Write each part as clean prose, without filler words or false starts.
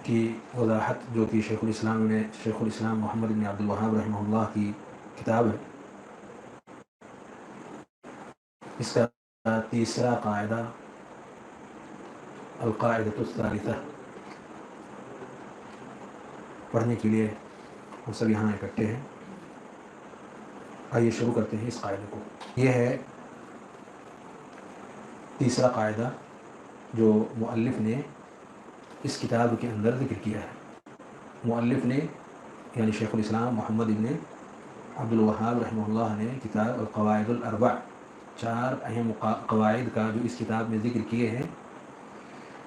کی وضاحت جو کہ شیخ الاسلام محمد بن عبد الوہاب رحمہ اللہ کی کتاب ہے، اس کا تیسرا قاعدہ القاعدۃ الثالثہ پڑھنے کے لیے ہم سب یہاں اکٹھے ہیں۔ آئیے شروع کرتے ہیں اس قاعدے کو۔ یہ ہے تیسرا قاعدہ جو مؤلف نے اس کتاب کے اندر ذکر کیا ہے۔ مؤلف نے یعنی شیخ الاسلام محمد بن عبد الوہاب رحمہ اللہ نے کتاب القواعد الاربع، 4 اہم قواعد کا جو اس کتاب میں ذکر کیے ہیں،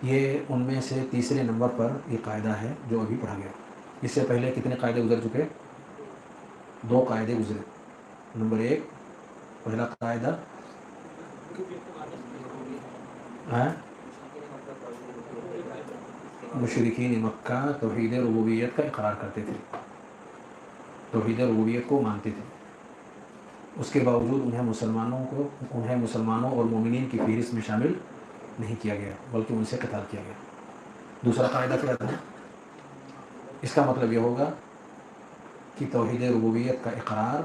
یہ ان میں سے تیسرے نمبر پر یہ قاعدہ ہے جو ابھی پڑھا گیا۔ اس سے پہلے کتنے قاعدے گزر چکے؟ 2 قاعدے گزرے۔ نمبر 1 پہلا قاعدہ مشرکین مکہ توحید ربوبیت کا اقرار کرتے تھے، توحید ربوبیت کو مانتے تھے، اس کے باوجود انہیں مسلمانوں اور مومنین کی فہرست میں شامل نہیں کیا گیا بلکہ ان سے قتال کیا گیا۔ دوسرا قاعدہ کیا تھا؟ اس کا مطلب یہ ہوگا کہ توحید ربوبیت کا اقرار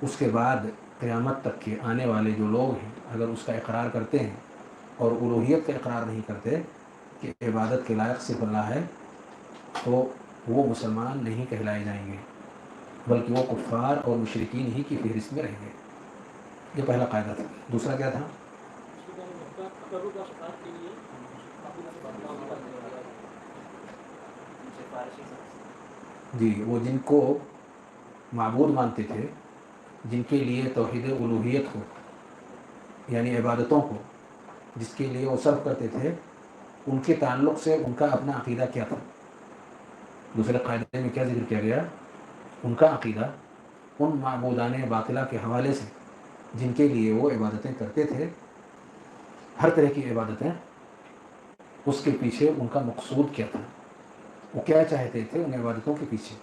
اس کے بعد قیامت تک کے آنے والے جو لوگ ہیں اگر اس کا اقرار کرتے ہیں اور الوہیت کا اقرار نہیں کرتے کہ عبادت کے لائق صرف اللہ ہے، تو وہ مسلمان نہیں کہلائے جائیں گے بلکہ وہ کفار اور مشرکین ہی کی فہرست میں رہیں گے۔ یہ پہلا قاعدہ تھا۔ دوسرا کیا تھا؟ جی، وہ جن کو معبود مانتے تھے، جن کے لیے توحید الوہیت کو یعنی عبادتوں کو جس کے لیے وہ صرف کرتے تھے، ان کے تعلق سے ان کا اپنا عقیدہ کیا تھا؟ دوسرے قاعدے میں کیا ذکر کیا گیا؟ ان کا عقیدہ ان معبودان باطلہ کے حوالے سے جن کے لیے وہ عبادتیں کرتے تھے، ہر طرح کی عبادتیں، اس کے پیچھے ان کا مقصود کیا تھا، وہ کیا چاہتے تھے ان عبادتوں کے پیچھے؟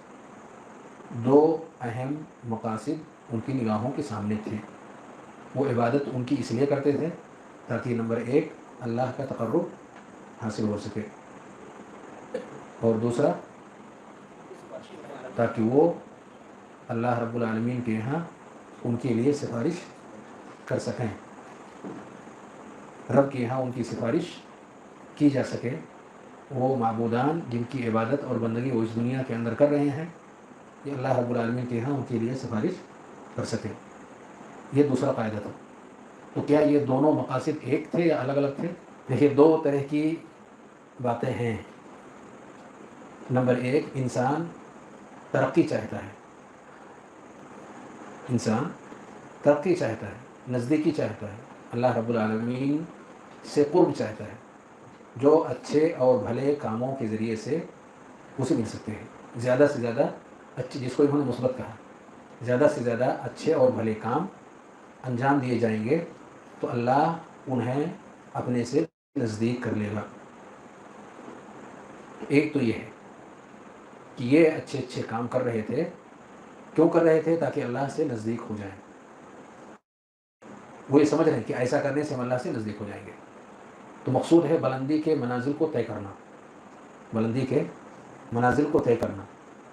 2 اہم مقاصد ان کی نگاہوں کے سامنے تھے۔ وہ عبادت ان کی اس لیے کرتے تھے تاکہ نمبر 1 اللہ کا تقرب حاصل ہو سکے، اور دوسرا تاکہ وہ اللہ رب العالمین کے یہاں ان کے لیے سفارش کر سکیں، رب کے یہاں ان کی سفارش کی جا سکے۔ وہ معبودان جن کی عبادت اور بندگی وہ اس دنیا کے اندر کر رہے ہیں، یہ اللہ رب العالمین کے یہاں ان کے لیے سفارش کر سکیں۔ یہ دوسرا قاعدہ تھا۔ تو کیا یہ دونوں مقاصد ایک تھے یا الگ الگ تھے؟ دیکھیے 2 طرح کی باتیں ہیں۔ نمبر 1 انسان ترقی چاہتا ہے، انسان ترقی چاہتا ہے، نزدیکی چاہتا ہے، اللہ رب العالمین سے قرب چاہتا ہے، جو اچھے اور بھلے کاموں کے ذریعے سے اسے مل سکتے ہیں، زیادہ سے زیادہ اچھے، جس کو انہوں نے مثبت کہا، زیادہ سے زیادہ اچھے اور بھلے کام انجام دیے جائیں گے تو اللہ انہیں اپنے سے نزدیک کر لے گا۔ ایک تو یہ ہے کہ یہ اچھے اچھے کام کر رہے تھے، کیوں کر رہے تھے؟ تاکہ اللہ سے نزدیک ہو جائیں۔ وہ یہ سمجھ رہے ہیں کہ ایسا کرنے سے ہم اللہ سے نزدیک ہو جائیں گے، تو مقصود ہے بلندی کے منازل کو طے کرنا، بلندی کے منازل کو طے کرنا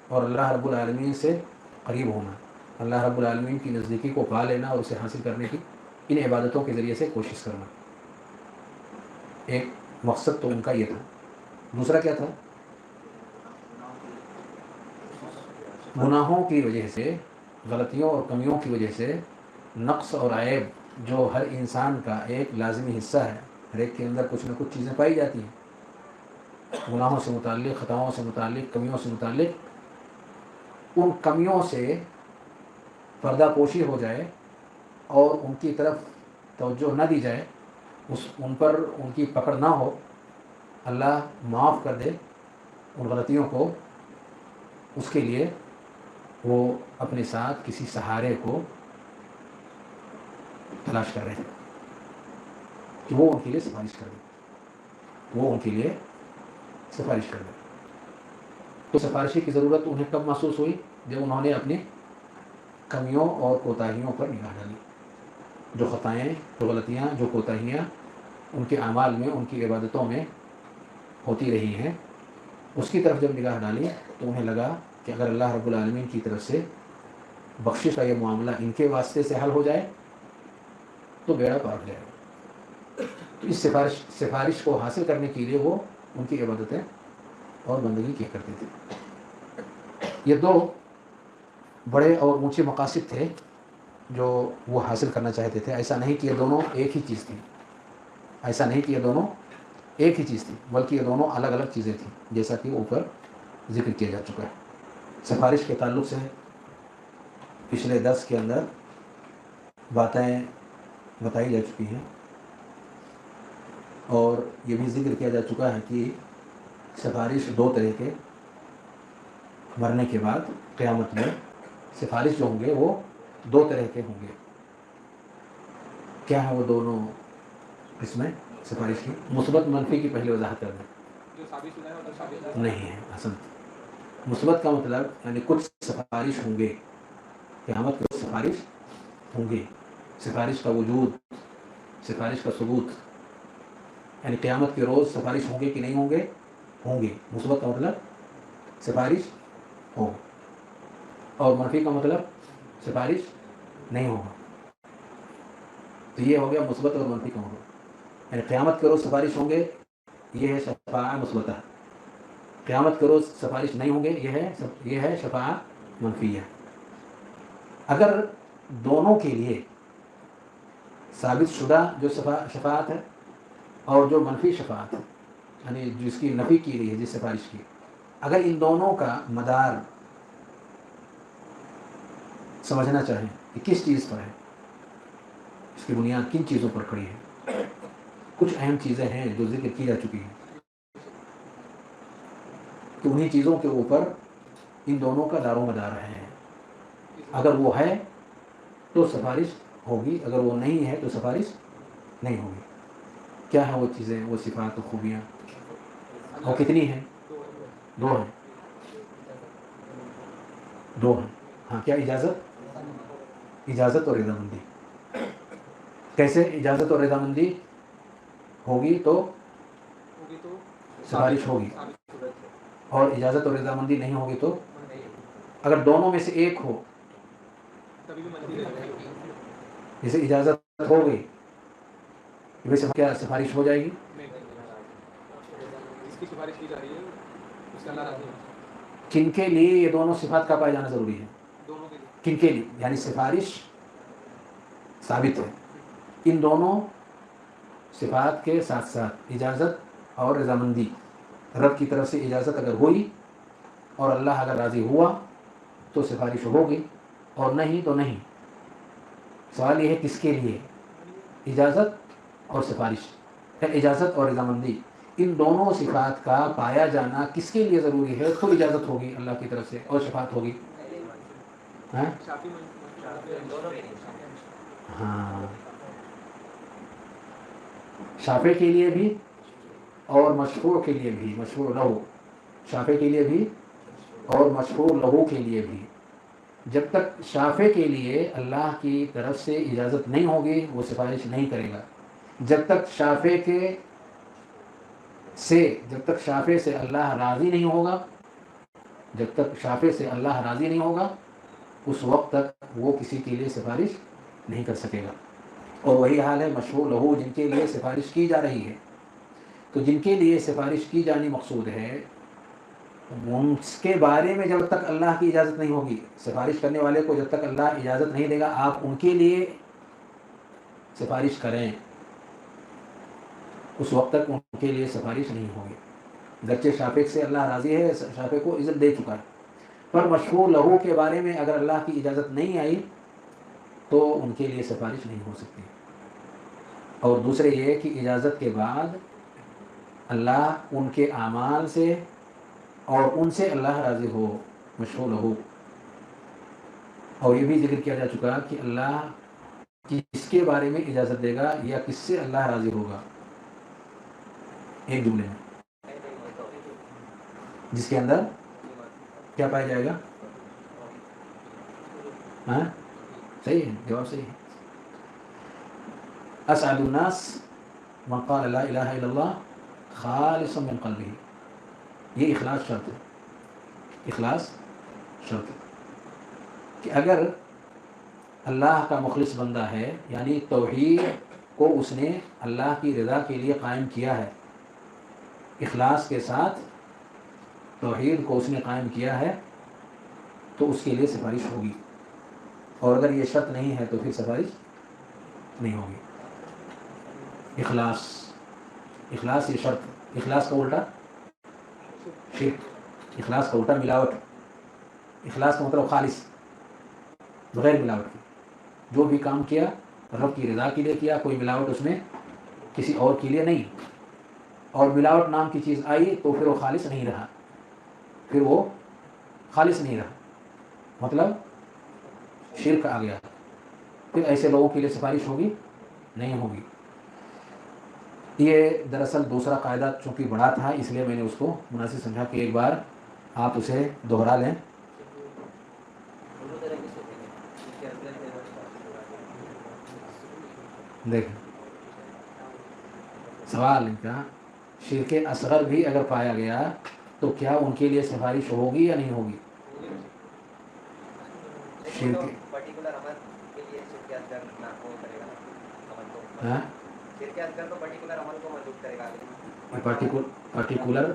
اور اللہ رب العالمین سے قریب ہونا، اللہ رب العالمین کی نزدیکی کو پا لینا اور اسے حاصل کرنے کی ان عبادتوں کے ذریعے سے کوشش کرنا۔ ایک مقصد تو ان کا یہ تھا۔ دوسرا کیا تھا؟ گناہوں کی وجہ سے، غلطیوں اور کمیوں کی وجہ سے، نقص اور عیب جو ہر انسان کا ایک لازمی حصہ ہے، ہر ایک کے اندر کچھ نہ کچھ چیزیں پائی جاتی ہیں گناہوں سے متعلق، خطاؤں سے متعلق، کمیوں سے متعلق، ان کمیوں سے پردہ پوشی ہو جائے اور ان کی طرف توجہ نہ دی جائے، ان پر ان کی پکڑ نہ ہو، اللہ معاف کر دے ان غلطیوں کو، اس کے لیے وہ اپنے ساتھ کسی سہارے کو تلاش کر رہے ہیں کہ وہ ان کے لیے سفارش کر دے، وہ ان کے لیے سفارش کر دے۔ تو سفارشی کی ضرورت انہیں کب محسوس ہوئی؟ جب انہوں نے اپنی کمیوں اور کوتاہیوں پر نگاہ ڈالی، جو خطائیں، جو غلطیاں، جو کوتاہیاں ان کے اعمال میں، ان کی عبادتوں میں ہوتی رہی ہیں، اس کی طرف جب نگاہ ڈالی تو انہیں لگا کہ اگر اللہ رب العالمین کی طرف سے بخشش کا یہ معاملہ ان کے واسطے سے حل ہو جائے تو بیڑا پار ہو جائے گا. تو اس سفارش کو حاصل کرنے کے لیے وہ ان کی عبادتیں اور بندگی کیا کرتے تھے. یہ دو بڑے اور اونچے مقاصد تھے جو وہ حاصل کرنا چاہتے تھے. ایسا نہیں کہ یہ دونوں ایک ہی چیز تھی، ایسا نہیں کہ یہ دونوں ایک ہی چیز تھی، بلکہ یہ دونوں الگ الگ چیزیں تھیں، جیسا کہ اوپر ذکر کیا جا چکا ہے. سفارش کے تعلق سے پچھلے درس کے اندر باتیں بتائی جا چکی ہیں اور یہ بھی ذکر کیا جا چکا ہے کہ سفارش دو طرح کے مرنے کے بعد قیامت میں سفارش جو ہوں گے وہ دو طرح کے ہوں گے. کیا ہے وہ دونوں قسمیں سفارش کی؟ مثبت منفی کی پہلے وضاحت کر دیں. نہیں ہے اصل مثبت کا مطلب یعنی کچھ سفارش ہوں گے، قیامت کے سفارش ہوں گے، سفارش کا وجود، سفارش کا ثبوت، یعنی قیامت کے روز سفارش ہوں گے کہ نہیں ہوں گے؟ ہوں گے. مثبت کا مطلب سفارش ہو، اور منفی کا مطلب سفارش نہیں ہوگا. تو یہ ہو گیا مثبت اور منفی کا مطلب. یعنی قیامت کے روز سفارش ہوں گے، یہ ہے شفاعہ مثبتہ. قیامت کے روز سفارش نہیں ہوں گے، یہ ہے شفاعہ منفیہ. اگر دونوں کے لیے ثابت شدہ جو شفاعت ہے اور جو منفی شفاعت ہے، یعنی جس کی نفی کی گئی ہے جس سفارش کی، اگر ان دونوں کا مدار سمجھنا چاہیں کہ کس چیز پر ہے، اس کی بنیاد کن چیزوں پر کھڑی ہے، کچھ اہم چیزیں ہیں جو ذکر کی جا چکی ہیں، تو انہی چیزوں کے اوپر ان دونوں کا دار و مدار ہے. اگر وہ ہے تو سفارش ہوگی، اگر وہ نہیں ہے تو سفارش نہیں ہوگی. کیا ہیں وہ چیزیں، وہ صفات و خوبیاں، وہ کتنی ہیں؟ دو ہیں. دو ہیں. ہاں، کیا اجازت اور رضامندی. کیسے اجازت اور رضامندی ہوگی تو سفارش ہوگی، اور اجازت اور رضامندی نہیں ہوگی تو اگر دونوں میں سے ایک ہو، جیسے اجازت ہو گئی ویسے کیا سفارش ہو جائے گی؟ کن کے لیے یہ دونوں صفات کا پایا جانا ضروری ہے؟ کن کے لیے؟ یعنی سفارش ثابت ہے، ان دونوں صفات کے ساتھ ساتھ اجازت اور رضامندی. رب کی طرف سے اجازت اگر ہوئی اور اللہ اگر راضی ہوا تو سفارش ہوگی، اور نہیں تو نہیں. سوال یہ ہے کس کے لیے؟ اجازت اور سفارش، اجازت اور رضامندی، ان دونوں صفات کا پایا جانا کس کے لیے ضروری ہے؟ تو اجازت ہوگی اللہ کی طرف سے اور شفاعت ہوگی. ہاں، شافع کے لیے بھی اور مشفوع کے لیے بھی، مشفوع لہو، شافع کے لیے بھی اور مشفوع لہو کے لیے بھی. جب تک شافع کے لیے اللہ کی طرف سے اجازت نہیں ہوگی وہ سفارش نہیں کرے گا. جب تک شافع سے اللہ راضی نہیں ہوگا، جب تک شافع سے اللہ راضی نہیں ہوگا اس وقت تک وہ کسی کے لیے سفارش نہیں کر سکے گا. اور وہی حال ہے مشفوع لہو جن کے لیے سفارش کی جا رہی ہے. تو جن کے لیے سفارش کی جانی مقصود ہے ان کے بارے میں جب تک اللہ کی اجازت نہیں ہوگی، سفارش کرنے والے کو جب تک اللہ اجازت نہیں دے گا آپ ان کے لیے سفارش کریں، اس وقت تک ان کے لیے سفارش نہیں ہوگی. گرچہ شافع سے اللہ راضی ہے، شافع کو عزت دے چکا ہے، پر مشفوع لہو کے بارے میں اگر اللہ کی اجازت نہیں آئی تو ان کے لیے سفارش نہیں ہو سکتی. اور دوسرے یہ کہ اجازت کے بعد اللہ ان کے اعمال سے اور ان سے اللہ راضی ہو، مشفوع لہو. اور یہ بھی ذکر کیا جا چکا کہ اللہ کس کے بارے میں اجازت دے گا یا کس سے اللہ راضی ہوگا، ایک جملے میں جس کے اندر کیا پایا جائے گا؟ ہاں صحیح ہے، جواب صحیح ہے. اسعد الناس من قال لا الہ الا اللہ خالصا من قلبہ. یہ اخلاص شرط ہے، اخلاص شرط ہے کہ اگر اللہ کا مخلص بندہ ہے، یعنی توحید کو اس نے اللہ کی رضا کے لیے قائم کیا ہے، اخلاص کے ساتھ توحید کو اس نے قائم کیا ہے، تو اس کے لیے سفارش ہوگی، اور اگر یہ شرط نہیں ہے تو پھر سفارش نہیں ہوگی۔ اخلاص، اخلاص یہ شرط، اخلاص کا الٹا شرک، اخلاص کا الٹا ملاوٹ، اخلاص کا مطلب خالص، بغیر ملاوٹ کی، جو بھی کام کیا رب کی رضا کے لیے کیا، کوئی ملاوٹ اس میں کسی اور کے لیے نہیں، اور ملاوٹ نام کی چیز آئی تو پھر وہ خالص نہیں رہا، پھر وہ خالص نہیں رہا، مطلب شرک آ گیا، پھر ایسے لوگوں کے لیے سفارش ہوگی نہیں ہوگی۔ یہ دراصل دوسرا قاعدہ چونکہ بڑا تھا، اس لیے میں نے اس کو مناسب سمجھا کہ ایک بار آپ اسے دوہرا لیں۔ دیکھیں سوال ان کا، شرک اصغر بھی اگر پایا گیا تو کیا ان کے لیے سفارش ہوگی یا نہیں ہوگی؟ شرک پرٹیکولر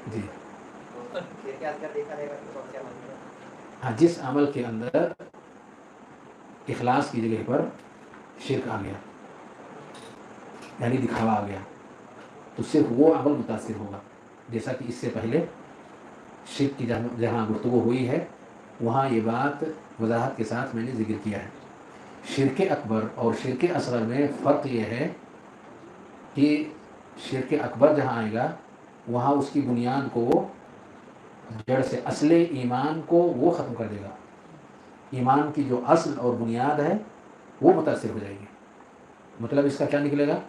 جی ہاں، جس عمل کے اندر اخلاص کی جگہ پر شرک آ گیا، یعنی دکھاوا آ گیا، تو صرف وہ عمل متاثر ہوگا، جیسا کہ اس سے پہلے شرک کی جہاں گفتگو ہوئی ہے وہاں یہ بات وضاحت کے ساتھ میں نے ذکر کیا ہے۔ شرک اکبر اور شرک اصغر میں فرق یہ ہے کہ شرک اکبر جہاں آئے گا وہاں اس کی بنیاد کو جڑ سے، اصل ایمان کو وہ ختم کر دے گا، ایمان کی جو اصل اور بنیاد ہے وہ متاثر ہو جائے گی۔ مطلب اس کا کیا نکلے گا؟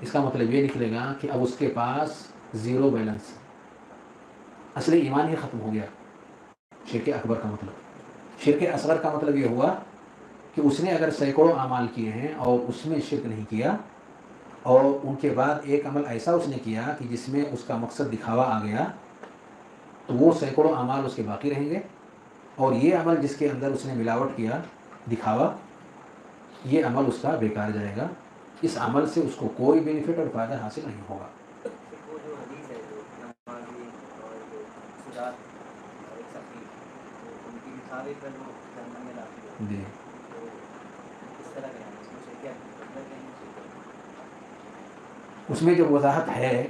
اس کا مطلب یہ نکلے گا کہ اب اس کے پاس زیرو بیلنس، اصل ایمان ہی ختم ہو گیا۔ شرک اکبر کا مطلب، شرک اصغر کا مطلب یہ ہوا کہ اس نے اگر سینکڑوں اعمال کیے ہیں اور اس میں شرک نہیں کیا، اور ان کے بعد ایک عمل ایسا اس نے کیا کہ جس میں اس کا مقصد دکھاوا آ گیا، تو وہ سینکڑوں اعمال اس کے باقی رہیں گے، اور یہ عمل جس کے اندر اس نے ملاوٹ کیا، دکھاوا، یہ عمل اس کا بیکار جائے گا، اس عمل سے اس کو کوئی بینیفٹ اور فائدہ حاصل نہیں ہوگا۔ جی اس میں جو وضاحت ہے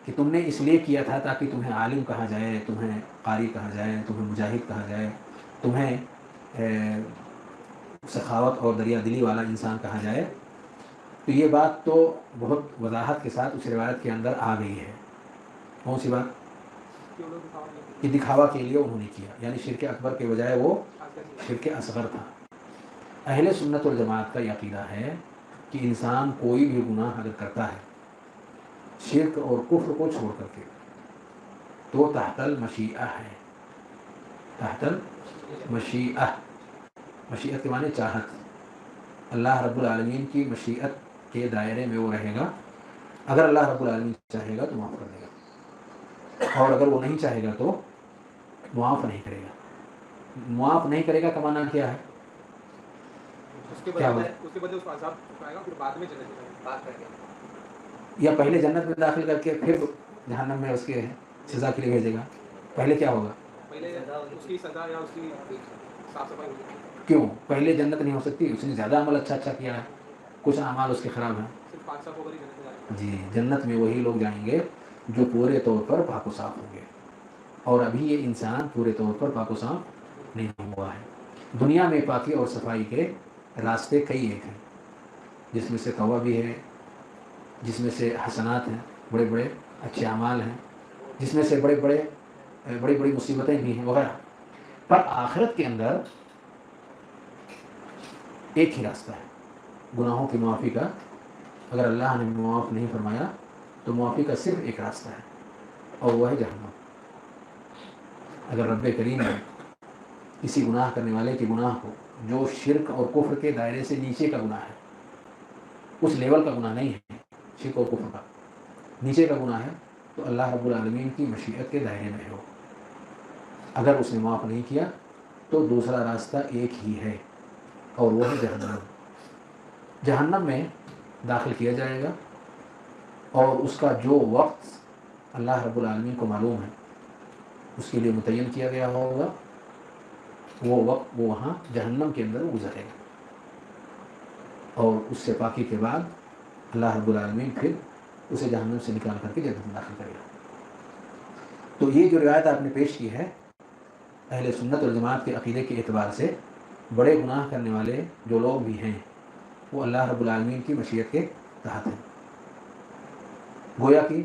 کہ تم نے اس لیے کیا تھا تاکہ تمہیں عالم کہا جائے، تمہیں قاری کہا جائے، تمہیں مجاہد کہا جائے، تمہیں سخاوت اور دریا دلی والا انسان کہا جائے، تو یہ بات تو بہت وضاحت کے ساتھ اس روایت کے اندر آ گئی ہے۔ کون سی بات؟ کہ دکھاوا کے لیے انہوں نے کیا، یعنی شرک اکبر کے بجائے وہ شرک اصغر تھا۔ اہل سنت والجماعت کا یہ عقیدہ ہے کہ انسان کوئی بھی گناہ اگر کرتا ہے شرک اور کفر کو چھوڑ کر کے، تو تحت المشیعہ ہے، تحت المشیعہ، مشیعت کے معنی چاہت، اللہ رب العالمین کی مشیعت کے دائرے میں وہ رہے گا۔ اگر اللہ رب العالمین چاہے گا تو معاف کر دے گا، اور اگر وہ نہیں چاہے گا تو معاف نہیں کرے گا۔ معاف نہیں کرے گا کا معنی کیا ہے؟ یا پہلے جنت میں داخل کر کے پھر جہنم میں اس کے سزا کے لیے بھیجے گا؟ پہلے کیا ہوگا؟ کیوں پہلے جنت نہیں ہو سکتی؟ اس نے زیادہ عمل اچھا کیا ہے، کچھ اعمال اس کے خراب ہیں۔ جی جنت میں وہی لوگ جائیں گے جو پورے طور پر پاک و صاف ہوں گے، اور ابھی یہ انسان پورے طور پر پاک و صاف نہیں ہوا ہے۔ دنیا میں پاکی اور صفائی کے راستے کئی ایک ہیں، جس میں سے توبہ بھی ہے، جس میں سے حسنات ہیں، بڑے بڑے اچھے اعمال ہیں، جس میں سے بڑی بڑی مصیبتیں بھی ہیں وغیرہ، پر آخرت کے اندر ایک ہی راستہ ہے گناہوں کی معافی کا۔ اگر اللہ نے معاف نہیں فرمایا تو معافی کا صرف ایک راستہ ہے، اور وہ ہے جہنم۔ اگر رب کریم نے کسی گناہ کرنے والے کے گناہ کو، جو شرک اور کفر کے دائرے سے نیچے کا گناہ ہے، اس لیول کا گناہ نہیں ہے شرک اور کفر کا، نیچے کا گناہ ہے، تو اللہ رب العالمین کی مشیت کے دائرے میں ہو. اگر اس نے معاف نہیں کیا تو دوسرا راستہ ایک ہی ہے، اور وہ ہے جہنم. جہنم میں داخل کیا جائے گا، اور اس کا جو وقت اللہ رب العالمین کو معلوم ہے، اس کے لیے متعین کیا گیا ہوگا، وہ وقت وہ وہاں جہنم کے اندر گزرے گا. اور اس سے پاکی کے بعد اللہ رب العالمین پھر اسے جہنم سے نکال کر کے جنت میں داخل کرے گا. تو یہ جو روایت آپ نے پیش کی ہے، اہل سنت والجماعت کے عقیدے کے اعتبار سے بڑے گناہ کرنے والے جو لوگ بھی ہیں وہ اللہ رب العالمین کی مشیت کے تحت ہیں. گویا کہ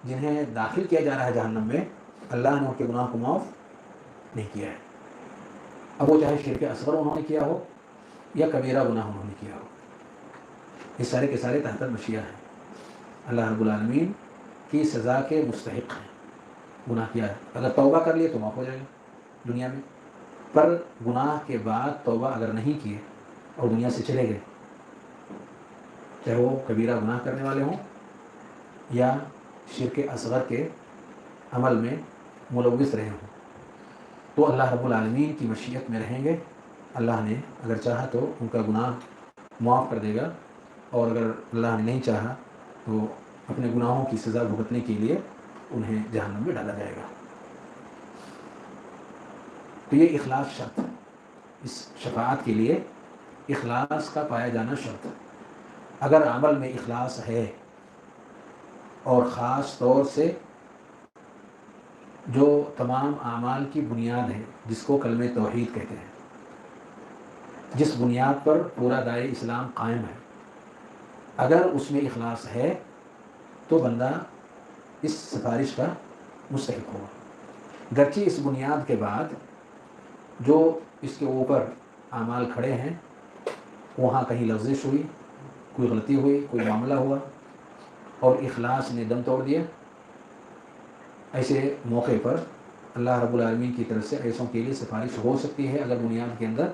جنہیں داخل کیا جا رہا ہے جہنم میں، اللہ نے ان کے گناہ کو معاف نہیں کیا ہے. اب وہ چاہے شرک اصغر انہوں نے کیا ہو یا کبیرہ گناہ انہوں نے کیا ہو، یہ سارے کے سارے تحت مشیہ ہیں. اللہ رب العالمین کی سزا کے مستحق ہیں. گناہ کیا ہے، اگر توبہ کر لیے تو معاف ہو جائے گا دنیا میں، پر گناہ کے بعد توبہ اگر نہیں کیے اور دنیا سے چلے گئے، چاہے وہ کبیرہ گناہ کرنے والے ہوں یا شرک اصغر کے عمل میں ملوث رہے ہوں، تو اللہ رب العالمین کی مشیت میں رہیں گے. اللہ نے اگر چاہا تو ان کا گناہ معاف کر دے گا، اور اگر اللہ نے نہیں چاہا تو اپنے گناہوں کی سزا بھگتنے کے لیے انہیں جہنم میں ڈالا جائے گا. تو یہ اخلاص شرط ہے، اس شفاعت کے لیے اخلاص کا پایا جانا شرط ہے. اگر عمل میں اخلاص ہے، اور خاص طور سے جو تمام اعمال کی بنیاد ہے جس کو کلمہ توحید کہتے ہیں، جس بنیاد پر پورا دائرہ اسلام قائم ہے، اگر اس میں اخلاص ہے تو بندہ اس سفارش کا مستحق ہوگا. گرچہ اس بنیاد کے بعد جو اس کے اوپر اعمال کھڑے ہیں، وہاں کہیں لغزش ہوئی، کوئی غلطی ہوئی، کوئی معاملہ ہوا اور اخلاص نے دم توڑ دیا، ایسے موقع پر اللہ رب العالمین کی طرف سے ایسوں کے لیے سفارش ہو سکتی ہے اگر بنیاد کے اندر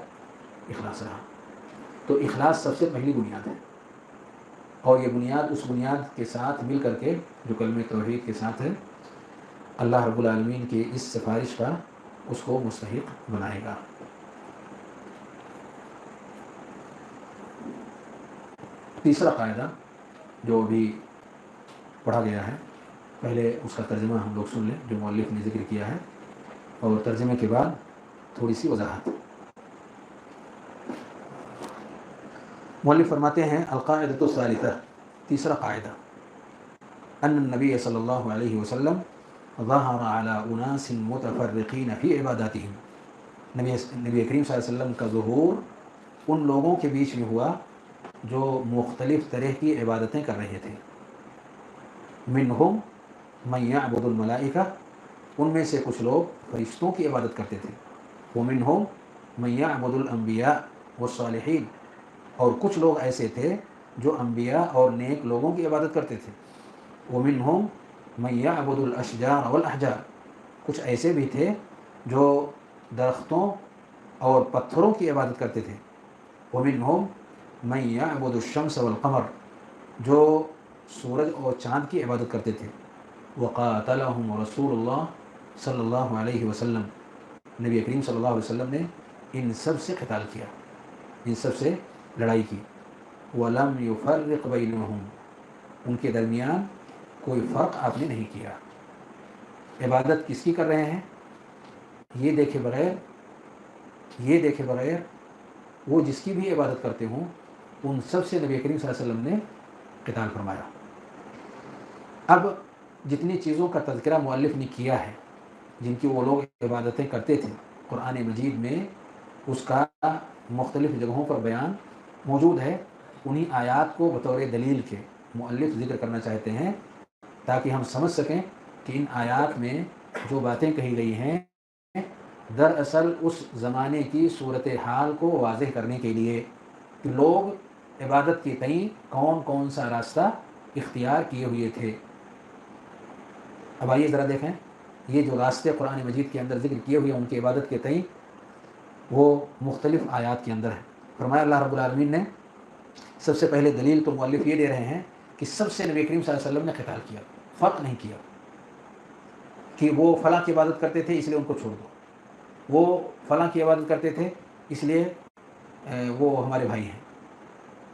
اخلاص رہا. تو اخلاص سب سے پہلی بنیاد ہے، اور یہ بنیاد اس بنیاد کے ساتھ مل کر کے جو کلمہ توحید کے ساتھ ہے، اللہ رب العالمین کی اس سفارش کا اس کو مستحق بنائے گا. تیسرا قاعدہ جو ابھی پڑھا گیا ہے، پہلے اس کا ترجمہ ہم لوگ سن لیں جو مؤلف نے ذکر کیا ہے، اور ترجمے کے بعد تھوڑی سی وضاحت. مؤلف فرماتے ہیں القاعدۃ الثالثہ، تیسرا قاعدہ، ان النبی صلی اللہ علیہ وسلم ظہر علی اناس متفرقین فی عباداتہم. نبی کریم صلی اللہ علیہ وسلم کا ظہور ان لوگوں کے بیچ میں ہوا جو مختلف طرح کی عبادتیں کر رہے تھے. منہم من یعبد الملائکہ، ان میں سے کچھ لوگ فرشتوں کی عبادت کرتے تھے. ومنہم من یعبد الانبیاء والصالحین، اور کچھ لوگ ایسے تھے جو انبیاء اور نیک لوگوں کی عبادت کرتے تھے. ومنہم من یعبد الاشجار والاحجار، کچھ ایسے بھی تھے جو درختوں اور پتھروں کی عبادت کرتے تھے. ومنہم من یعبد الشمس والقمر، جو سورج اور چاند کی عبادت کرتے تھے. وقاتلہم رسول اللہ صلی اللہ علیہ وسلم، نبی کریم صلی اللہ علیہ وسلم نے ان سب سے قتال کیا، ان سب سے لڑائی کی. وَلَمْ يُفَرِّقْ بَيْنَهُمْ، ان کے درمیان کوئی فرق آپ نے نہیں کیا. عبادت کس کی کر رہے ہیں یہ دیکھے بغیر وہ جس کی بھی عبادت کرتے ہوں، ان سب سے نبی کریم صلی اللہ علیہ وسلم نے قتال فرمایا. اب جتنی چیزوں کا تذکرہ مؤلف نے کیا ہے جن کی وہ لوگ عبادتیں کرتے تھے، قرآن مجید میں اس کا مختلف جگہوں پر بیان موجود ہے. انہی آیات کو بطور دلیل کے مؤلف ذکر کرنا چاہتے ہیں تاکہ ہم سمجھ سکیں کہ ان آیات میں جو باتیں کہی گئی ہیں دراصل اس زمانے کی صورتحال کو واضح کرنے کے لیے کہ لوگ عبادت کے تئیں کون کون سا راستہ اختیار کیے ہوئے تھے. اب آئیے ذرا دیکھیں، یہ جو راستے قرآن مجید کے اندر ذکر کیے ہوئے ان کی عبادت کے تئیں وہ مختلف آیات کے اندر ہے. فرمایا اللہ رب العالمین نے سب سے پہلے دلیل تو مؤلف یہ دے رہے ہیں کہ سب سے نبی کریم صلی اللہ علیہ وسلم نے قتال کیا, فرق نہیں کیا کہ وہ فلاں کی عبادت کرتے تھے اس لیے ان کو چھوڑ دو, وہ فلاں کی عبادت کرتے تھے اس لیے وہ ہمارے بھائی ہیں,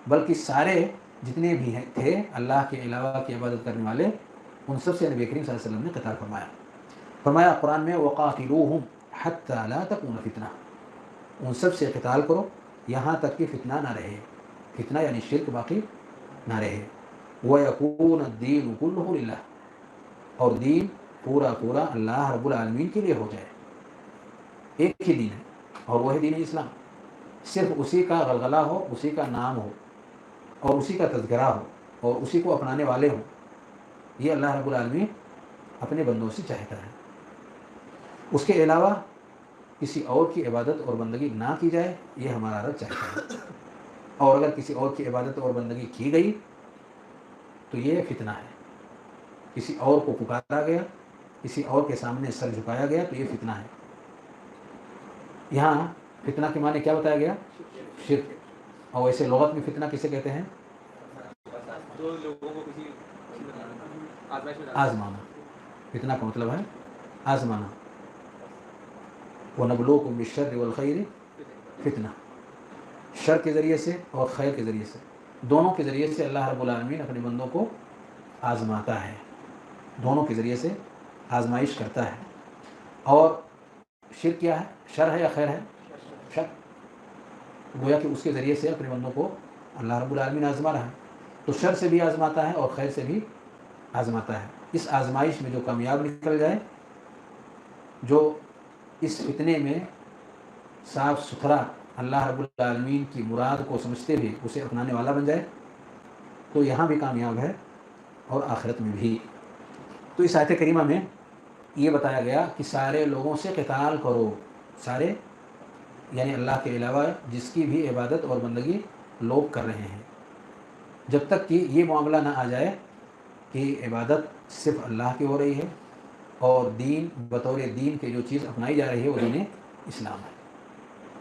بلکہ سارے جتنے بھی تھے اللہ کے علاوہ کی عبادت کرنے والے ان سب سے نبی کریم صلی اللہ علیہ وسلم نے قتال فرمایا. فرمایا قرآن میں وَقَاتِلُوهُمْ حَتَّى لَا تَكُونَ فِتْنَةٌ, ان سب سے قتال کرو یہاں تک کہ فتنہ نہ رہے, فتنہ یعنی شرک باقی نہ رہے. وَيَكُونَ الدِّينُ كُلُّهُ لِلَّهِ, اور دین پورا پورا اللہ رب العالمین کے لیے ہو جائے. ایک ہی دین ہے اور وہ ہے دین اسلام, صرف اسی کا غلغلہ ہو, اسی کا نام ہو اور اسی کا تذکرہ ہو اور اسی کو اپنانے والے ہوں. یہ اللہ رب العالمین اپنے بندوں سے چاہتا ہے. اس کے علاوہ کسی اور کی عبادت اور بندگی نہ کی جائے یہ ہمارا رب چاہتا ہے, اور اگر کسی اور کی عبادت اور بندگی کی گئی تو یہ فتنہ ہے. کسی اور کو پکارا گیا, کسی اور کے سامنے سر جھکایا گیا تو یہ فتنہ ہے. یہاں فتنہ کے معنی کیا بتایا گیا؟ شرک. اور ویسے لغت میں فتنہ کسے کہتے ہیں؟ آزمانا. فتنہ کا مطلب ہے آزمانا. وَنَبْلُوكُمْ بِالشَّرِّ وَالْخَيْرِ فتنہ, شر کے ذریعے سے اور خیر کے ذریعے سے, دونوں کے ذریعے سے اللہ رب العالمین اپنے بندوں کو آزماتا ہے, دونوں کے ذریعے سے آزمائش کرتا ہے. اور شرک کیا ہے؟ شر ہے یا خیر ہے؟ شر. گویا کہ اس کے ذریعے سے اپنے بندوں کو اللہ رب العالمین آزما رہا ہے. تو شر سے بھی آزماتا ہے اور خیر سے بھی آزماتا ہے. اس آزمائش میں جو کامیاب نکل جائے, جو اس فتنے میں صاف ستھرا اللہ رب العالمین کی مراد کو سمجھتے ہوئے اسے اپنانے والا بن جائے, تو یہاں بھی کامیاب ہے اور آخرت میں بھی. تو اس آیت کریمہ میں یہ بتایا گیا کہ سارے لوگوں سے قتال کرو, سارے یعنی اللہ کے علاوہ جس کی بھی عبادت اور بندگی لوگ کر رہے ہیں, جب تک کہ یہ معاملہ نہ آ جائے کہ عبادت صرف اللہ کی ہو رہی ہے اور دین بطور دین کے جو چیز اپنائی جا رہی ہے وہ دین اسلام ہے.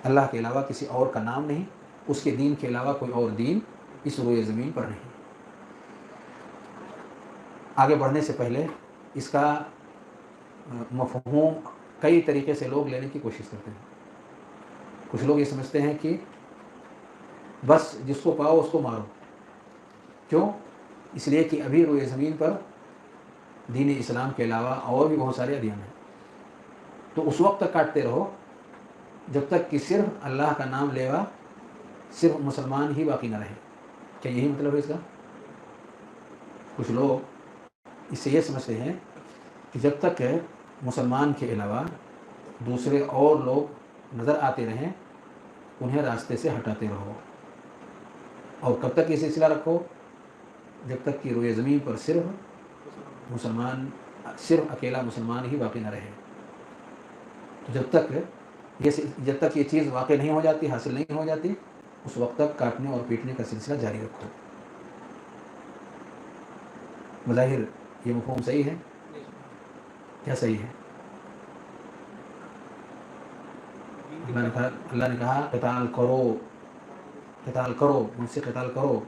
اللہ کے علاوہ کسی اور کا نام نہیں, اس کے دین کے علاوہ کوئی اور دین اس روئے زمین پر نہیں. آگے بڑھنے سے پہلے اس کا مفہوم کئی طریقے سے لوگ لینے کی کوشش کرتے ہیں. کچھ لوگ یہ سمجھتے ہیں کہ بس جس کو پاؤ اس کو مارو. کیوں؟ اس لیے کہ ابھی روئے زمین پر دین اسلام کے علاوہ اور بھی بہت سارے ادیان ہیں, تو اس وقت تک کاٹتے رہو جب تک کہ صرف اللہ کا نام لیوا صرف مسلمان ہی باقی نہ رہے. کیا یہی مطلب ہے اس کا؟ کچھ لوگ اس سے یہ سمجھتے ہیں کہ جب تک مسلمان کے علاوہ دوسرے اور لوگ نظر آتے رہیں انہیں راستے سے ہٹاتے رہو, اور کب تک یہ سلسلہ رکھو؟ جب تک کہ روئے زمین پر صرف اکیلا مسلمان ہی باقی نہ رہے. تو جب تک یہ چیز واقع نہیں ہو جاتی, حاصل نہیں ہو جاتی, اس وقت تک کاٹنے اور پیٹنے کا سلسلہ جاری رکھو. بظاہر یہ مفہوم صحیح ہے؟ کیا صحیح ہے؟ اللہ نے کہا قتال کرو, ان سے قتال کرو.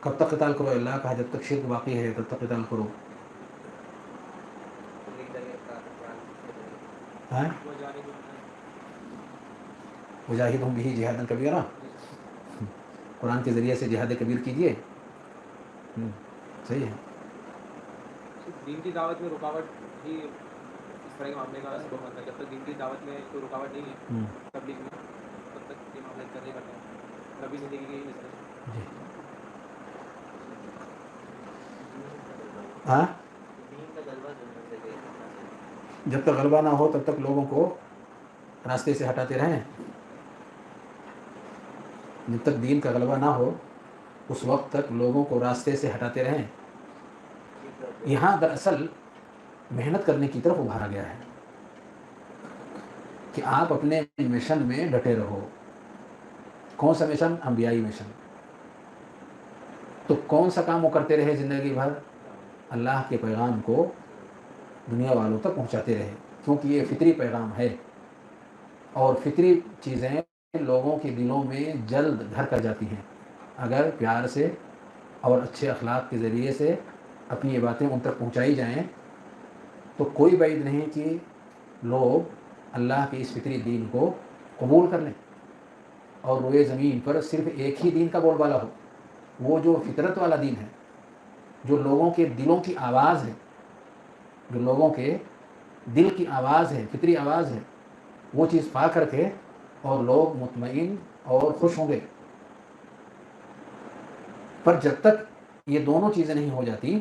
کب تک قتال کرو؟ اللہ کہا جب تک شرک باقی ہے تب تک قتال کرو. مجاہدہم بہ جہادا کبیرا, قرآن کے ذریعے سے جہاد کبیر کیجیے. صحیح ہے. دین کی دعوت میں رکاوٹ بھی اس طرح کے معاملے کا سبب بنتا ہے. جب تک دین کی دعوت میں کوئی رکاوٹ نہیں ہے تبلیغ میں, تب تک یہ معاملے چلے کرتے ہیں. نبی زندگی کی مثال جی. ہاں, جب تک غلبہ نہ ہو تب تک لوگوں کو راستے سے ہٹاتے رہیں. جب تک دین کا غلبہ نہ ہو اس وقت تک لوگوں کو راستے سے ہٹاتے رہیں. یہاں دراصل محنت کرنے کی طرف ابھارا گیا ہے کہ آپ اپنے مشن میں ڈٹے رہو. کون سا مشن؟ انبیائی مشن. تو کون سا کام وہ کرتے رہے زندگی بھر؟ اللہ کے پیغام کو دنیا والوں تک پہنچاتے رہے, کیونکہ یہ فطری پیغام ہے. اور فطری چیزیں لوگوں کے دلوں میں جلد گھر کر جاتی ہیں. اگر پیار سے اور اچھے اخلاق کے ذریعے سے اپنی یہ باتیں ان تک پہنچائی جائیں تو کوئی بعید نہیں کہ لوگ اللہ کے اس فطری دین کو قبول کر لیں اور روئے زمین پر صرف ایک ہی دین کا بول بالا ہو، وہ جو فطرت والا دین ہے، جو لوگوں کے دلوں کی آواز ہے، جو لوگوں کے دل کی آواز ہے، فطری آواز ہے، وہ چیز پا کر کے اور لوگ مطمئن اور خوش ہوں گے. پر جب تک یہ دونوں چیزیں نہیں ہو جاتی،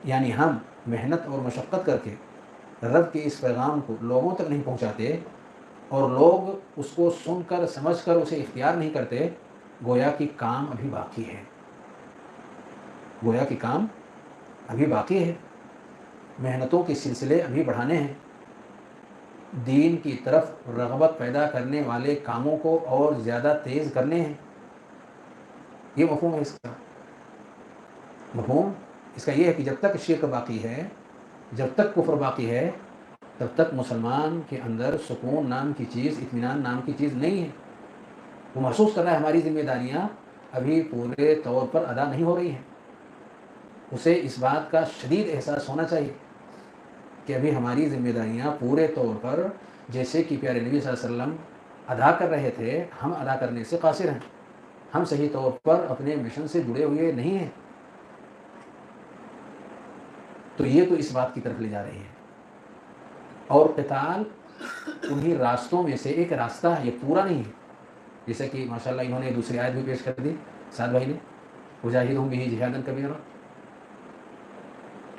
یعنی ہم محنت اور مشقت کر کے رب کے اس پیغام کو لوگوں تک نہیں پہنچاتے اور لوگ اس کو سن کر سمجھ کر اسے اختیار نہیں کرتے، گویا کہ کام ابھی باقی ہے. گویا کہ کام ابھی باقی ہے. محنتوں کے سلسلے ابھی بڑھانے ہیں. دین کی طرف رغبت پیدا کرنے والے کاموں کو اور زیادہ تیز کرنے ہیں. یہ مفہوم ہے اس کا. مفہوم اس کا یہ ہے کہ جب تک شرک باقی ہے، جب تک کفر باقی ہے، تب تک مسلمان کے اندر سکون نام کی چیز، اطمینان نام کی چیز نہیں ہے. وہ محسوس کر رہا ہے ہماری ذمہ داریاں ابھی پورے طور پر ادا نہیں ہو رہی ہیں. اسے اس بات کا شدید احساس ہونا چاہیے کہ ابھی ہماری ذمہ داریاں پورے طور پر جیسے کہ پیارے نبی صلی اللہ علیہ وسلم ادا کر رہے تھے، ہم ادا کرنے سے قاصر ہیں. ہم صحیح طور پر اپنے مشن سے جڑے ہوئے نہیں ہیں. تو یہ تو اس بات کی طرف لے جا رہی ہے. اور قتال انہی راستوں میں سے ایک راستہ ہے، یہ پورا نہیں ہے. جیسے کہ ماشاءاللہ انہوں نے دوسری آیت بھی پیش کر دی سعد بھائی نے، مجاہدہم بہ جہادا کبیرا.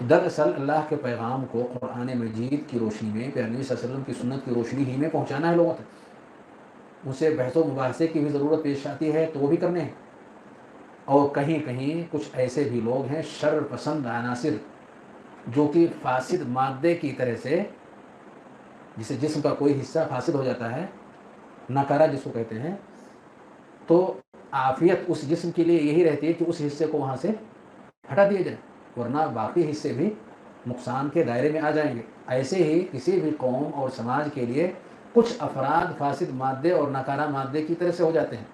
دراصل اللہ کے پیغام کو قرآن مجید کی روشنی میں، پیارے نبی صلی اللہ علیہ وسلم کی سنت کی روشنی ہی میں پہنچانا ہے لوگوں تک. ان سے بحث و مباحثے کی بھی ضرورت پیش آتی ہے تو وہ بھی کرنے ہیں. اور کہیں کہیں کچھ ایسے بھی لوگ ہیں شر پسند عناصر جو کہ فاسد مادے کی طرح سے، جسے جسم کا کوئی حصہ فاسد ہو جاتا ہے، ناکارہ جس کو کہتے ہیں، تو عافیت اس جسم کے لیے یہی رہتی ہے کہ اس حصے کو وہاں سے ہٹا دیا جائے، ورنہ باقی حصے بھی نقصان کے دائرے میں آ جائیں گے. ایسے ہی کسی بھی قوم اور سماج کے لیے کچھ افراد فاسد مادے اور ناکارہ مادے کی طرح سے ہو جاتے ہیں.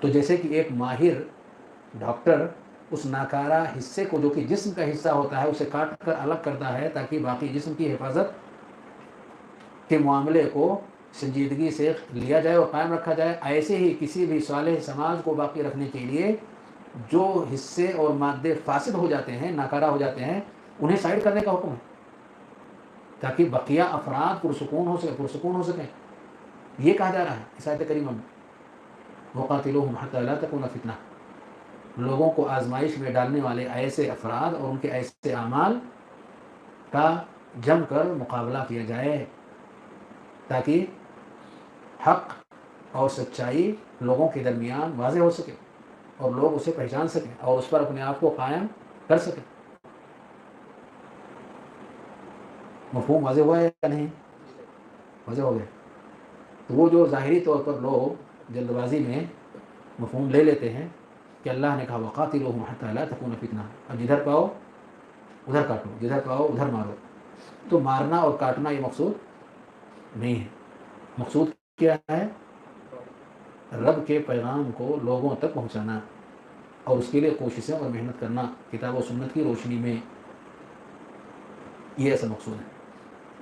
تو جیسے کہ ایک ماہر ڈاکٹر اس ناکارہ حصے کو جو کہ جسم کا حصہ ہوتا ہے اسے کاٹ کر الگ کرتا ہے تاکہ باقی جسم کی حفاظت کے معاملے کو سنجیدگی سے لیا جائے اور قائم رکھا جائے، ایسے ہی کسی بھی صالح سماج کو باقی رکھنے کے لیے جو حصے اور مادے فاسد ہو جاتے ہیں، ناکارہ ہو جاتے ہیں، انہیں سائڈ کرنے کا حکم ہے تاکہ بقیہ افراد پرسکون ہو سکیں. یہ کہا جا رہا ہے اس آیت کریمہ میں، وَقَاتِلُوهُمْ حَتَّى لَا تَكُونَ فِتْنَةٌ. لوگوں کو آزمائش میں ڈالنے والے ایسے افراد اور ان کے ایسے اعمال کا جم کر مقابلہ کیا جائے تاکہ حق اور سچائی لوگوں کے درمیان واضح ہو سکے اور لوگ اسے پہچان سکیں اور اس پر اپنے آپ کو قائم کر سکیں. مفہوم واضح ہوا ہے یا نہیں؟ واضح ہو گیا. تو وہ جو ظاہری طور پر لوگ جلد بازی میں مفہوم لے لیتے ہیں کہ اللہ نے کہا وَقَاتِلُوهُمْ حَتَّى لَا تَكُونَ فِتْنَةٌ، اب جدھر پاؤ ادھر کاٹو، جدھر پاؤ ادھر مارو. تو مارنا اور کاٹنا یہ مقصود نہیں ہے. مقصود کیا ہے؟ رب کے پیغام کو لوگوں تک پہنچانا اور اس کے لیے کوششیں اور محنت کرنا کتاب و سنت کی روشنی میں. یہ ایسا مقصود ہے.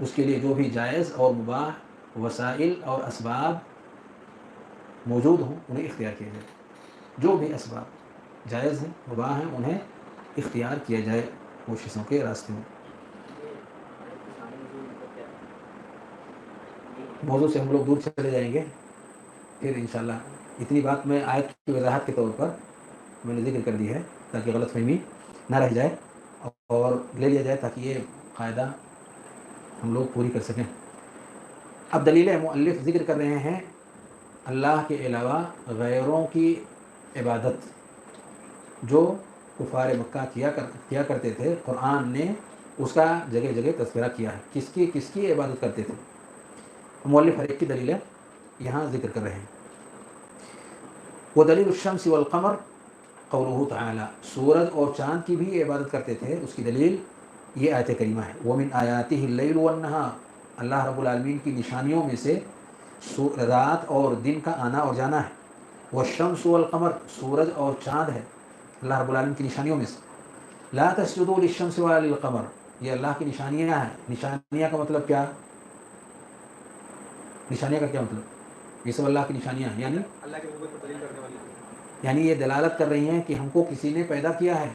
اس کے لیے جو بھی جائز اور مباح وسائل اور اسباب موجود ہوں انہیں اختیار کیا جائے. جو بھی اسباب جائز ہیں، مباح ہیں، انہیں اختیار کیا جائے کوششوں کے راستے میں. موضوع سے ہم لوگ دور چلے جائیں گے پھر انشاءاللہ. اتنی بات میں آیت کی وضاحت کے طور پر میں نے ذکر کر دی ہے تاکہ غلط فہمی نہ رہ جائے اور لے لیا جائے تاکہ یہ قاعدہ ہم لوگ پوری کر سکیں. اب دلیل مؤلف ذکر کر رہے ہیں اللہ کے علاوہ غیروں کی عبادت جو کفار مکہ کیا کرتے تھے. قرآن نے اس کا جگہ جگہ تذکرہ کیا ہے کس کی عبادت کرتے تھے. مؤلف ہر ایک کی دلیلیں یہاں ذکر کر رہے ہیں. وہ دلیل الشمس والقمر قولہ تعالی، سورج اور چاند کی بھی عبادت کرتے تھے، اس کی دلیل یہ آیت کریمہ ہے. وَمِنْ آیَاتِهِ اللَّيْلُ وَالنَّهَارُ، اللہ رب العالمین کی نشانیوں میں سے رات اور دن کا آنا اور جانا ہے. والشمس والقمر، سورج اور چاند ہے اللہ رب العالمین کی نشانیوں میں سے. لا تسجدوا للشمس ولا للقمر، یہ اللہ کی نشانیاں ہیں. نشانیاں کا مطلب کیا؟ نشانیاں کا کیا مطلب؟ یہ سب اللہ کی نشانیاں ہیں، یعنی اللہ کے نبوت کو دلیل کرنے والی. یعنی یہ دلالت کر رہی ہیں کہ ہم کو کسی نے پیدا کیا ہے،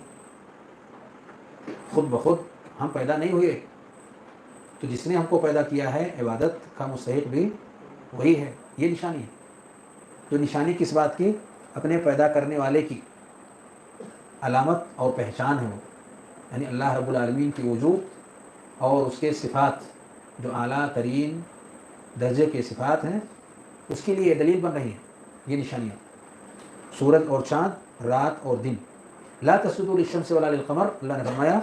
خود بخود ہم پیدا نہیں ہوئے. تو جس نے ہم کو پیدا کیا ہے عبادت کا مستحق بھی وہی ہے. یہ نشانی ہے. تو نشانی کس بات کی؟ اپنے پیدا کرنے والے کی علامت اور پہچان ہے وہ، یعنی اللہ رب العالمین کی وجود اور اس کے صفات جو اعلیٰ ترین درجے کے صفات ہیں، اس کے لیے دلیل بن رہی ہیں یہ نشانیاں. سورج اور چاند، رات اور دن. لا تسجدوا للشمس ولا للقمر، اللہ نے فرمایا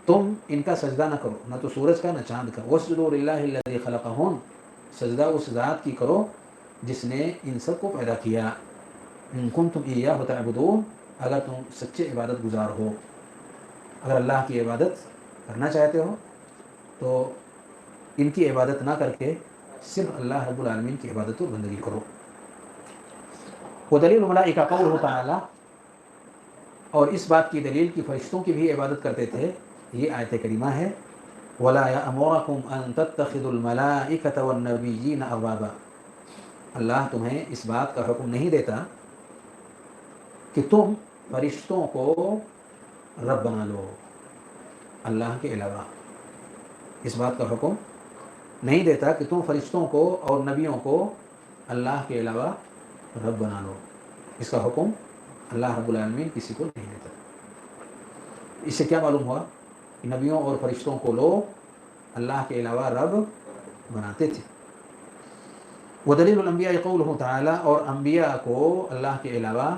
تم ان کا سجدہ نہ کرو، نہ تو سورج کا نہ چاند کا. واسجدوا للہ الذی خلقہن، سجدہ اس ذات کی کرو جس نے ان سب کو پیدا کیا. ان کنتم ایاہ تعبدون، اگر تم سچے عبادت گزار ہو، اگر اللہ کی عبادت کرنا چاہتے ہو تو ان کی عبادت نہ کر کے صرف اللہ رب العالمین کی عبادت و بندگی کرو. ودلیل الملائکہ قولہ تعالی، اور اس بات کی دلیل کہ فرشتوں کی بھی عبادت کرتے تھے یہ آیت کریمہ ہے. ولا یأمرکم ان تتخذوا الملائکۃ والنبیین اربابا، اللہ تمہیں اس بات کا حکم نہیں دیتا کہ تم فرشتوں کو رب بنا لو اللہ کے علاوہ. اس بات کا حکم نہیں دیتا کہ تم فرشتوں کو اور نبیوں کو اللہ کے علاوہ رب بنا لو. اس کا حکم اللہ رب العالمین کسی کو نہیں دیتا. اس سے کیا معلوم ہوا کہ نبیوں اور فرشتوں کو لوگ اللہ کے علاوہ رب بناتے تھے. ودلیل الانبیاء قولہ تعالی، اور انبیاء کو اللہ کے علاوہ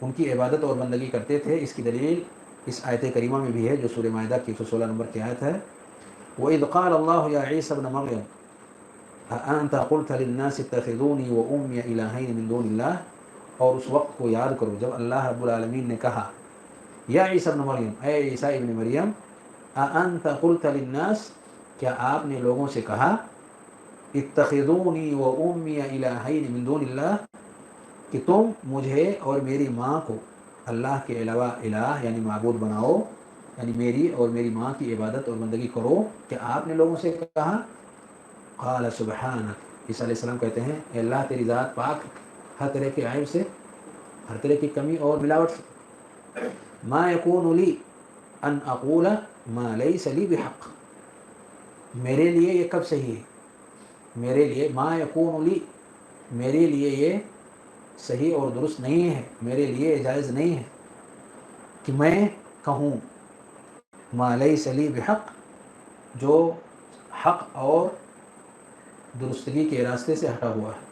ان کی عبادت اور بندگی کرتے تھے. اس کی دلیل اس آیت کریمہ میں بھی ہے جو سورہ مائدہ کی 116 نمبر کی آیت ہے. وَإِذْ قَالَ اللَّهُ يَا عِيسَى ابْنَ مَرْيَمَ أَأَنْتَ قُلْتَ لِلنَّاسِ اتَّخِذُونِي وَأُمِّيَ إِلَٰهَيْنِ مِن دُونِ اللَّهِ، اور اس وقت کو یاد کرو جب اللہ رب العالمین نے کہا یا عیسیٰ ابن مریم، اے عیسیٰ ابن مریم، أَأَنْتَ قُلْتَ لِلنَّاسِ، کیا آپ نے لوگوں سے کہا اتخذونی وأمی الہین من دون اللہ، کہ تم مجھے اور میری ماں کو اللہ کے علاوہ الہ یعنی معبود بناؤ، یعنی میری اور میری ماں کی عبادت اور بندگی کرو. کہ آپ نے لوگوں سے کہا؟ قال سبحانک، عیسیٰ علیہ السلام کہتے ہیں اے اللہ تیری ذات پاک ہر طرح کے عیب سے، ہر طرح کی کمی اور ملاوٹ سے. ما یکون لی ان اقول ما لیس لی بحق، میرے لیے یہ کب صحیح ہے، میرے لیے ما یکون لی، میرے لیے یہ صحیح اور درست نہیں ہے، میرے لیے جائز نہیں ہے کہ میں کہوں ما لیس لی بحق، جو حق اور درستگی کے راستے سے ہٹا ہوا ہے.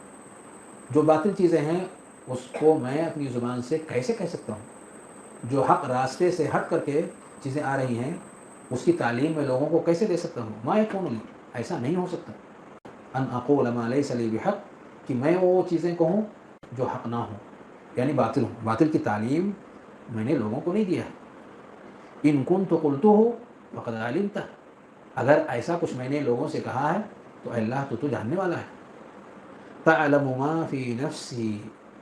جو باطل چیزیں ہیں اس کو میں اپنی زبان سے کیسے کہہ سکتا ہوں؟ جو حق راستے سے ہٹ کر کے چیزیں آ رہی ہیں اس کی تعلیم میں لوگوں کو کیسے دے سکتا ہوں؟ ما یکون لی، ایسا نہیں ہو سکتا. ان اقول ما لیس لی بحق، کہ میں وہ چیزیں کہوں جو حق نہ ہوں یعنی باطل ہوں. باطل کی تعلیم میں نے لوگوں کو نہیں دیا ہے. ان کنت قلتہ فقد علمتہ، اگر ایسا کچھ میں نے لوگوں سے کہا ہے تو اللہ تو جاننے والا ہے. تعلم ما فی نفسی،